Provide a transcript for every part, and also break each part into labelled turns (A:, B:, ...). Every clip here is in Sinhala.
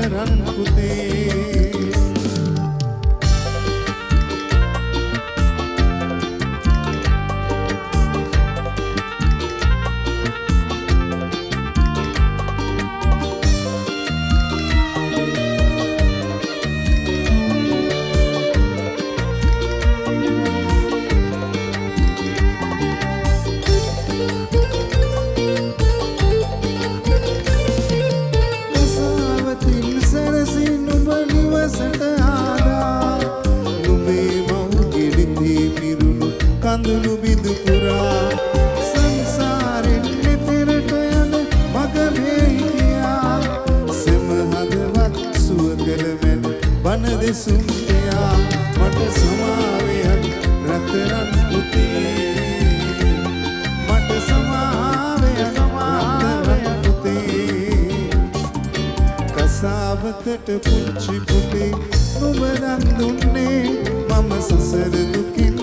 A: රත්තරන් පුතේ කඳුළු බිඳු පුරා සංසාරෙන් මෙතෙරට යන මග මේ හිටියා සෙම හදවත් සුව කළ මැන බන දෙසුම් තියා මට සමාවෙයක් රත්තරන් පුතේ මට සමාවෙයක් රත්තරන් පුතේ කසාවතට පුංචි පුතේ නුඹ දන් දුන්නේ මම සසර දුකින්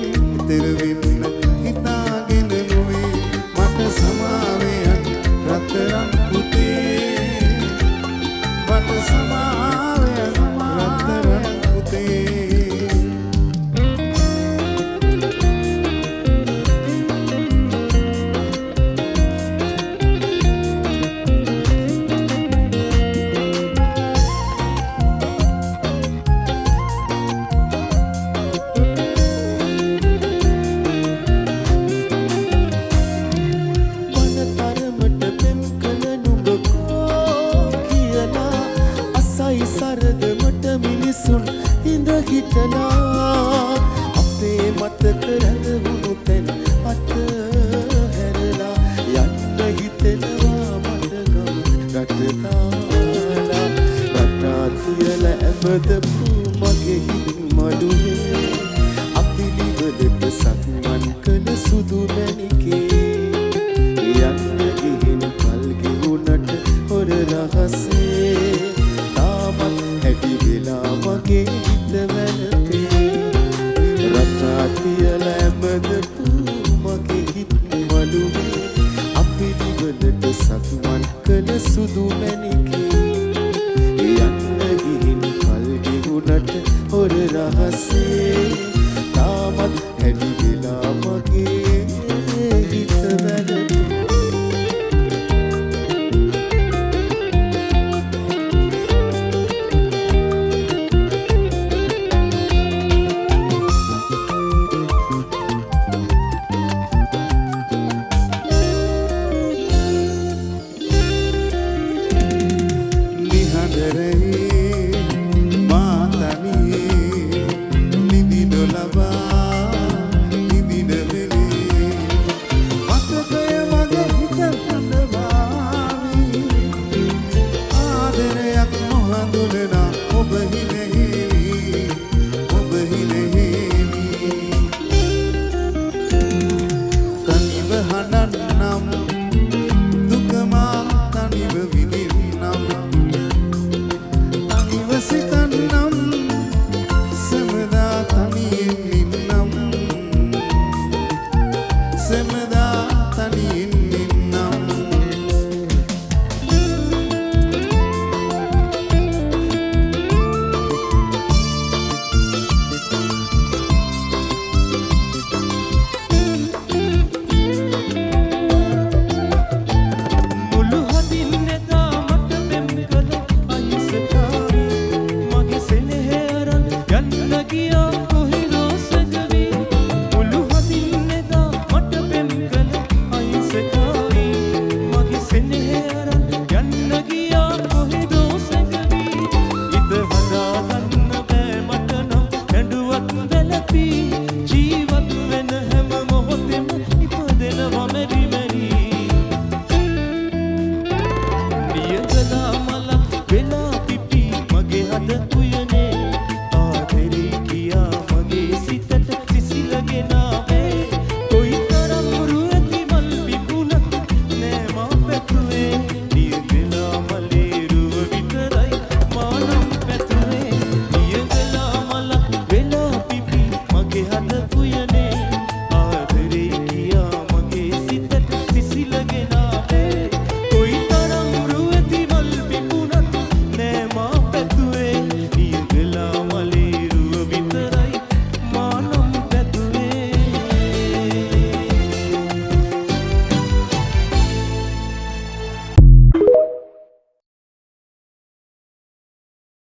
A: තෙරවෙන්න හිතාගෙන නොවේ මට සමාවෙයක් රත්තරන් පුතේ මට සමාවෙයක් රත්තරන් පුතේ අපේ මතක රැඳවුණු තැන් අත හැරලා යන්න හිතෙනවා මට ගම රටතාලා රටා තියලා ඇමදපු මගේ මඩුවේ අපිලිවලට සක්මන් කළ සුදු මැණිකේ යන්න ගිහින් කල් ගෙවුනට හොර රහසේ තාමත් හැටි වෙලා මගේ සක්මන් කළ සුදු මැණිකේ යන්න ගිහින් කල් ගෙවුනට හොර රහසේ තාමත් හැඩි වෙලා මගේ හිත වැළඳු ඔබ හිමේ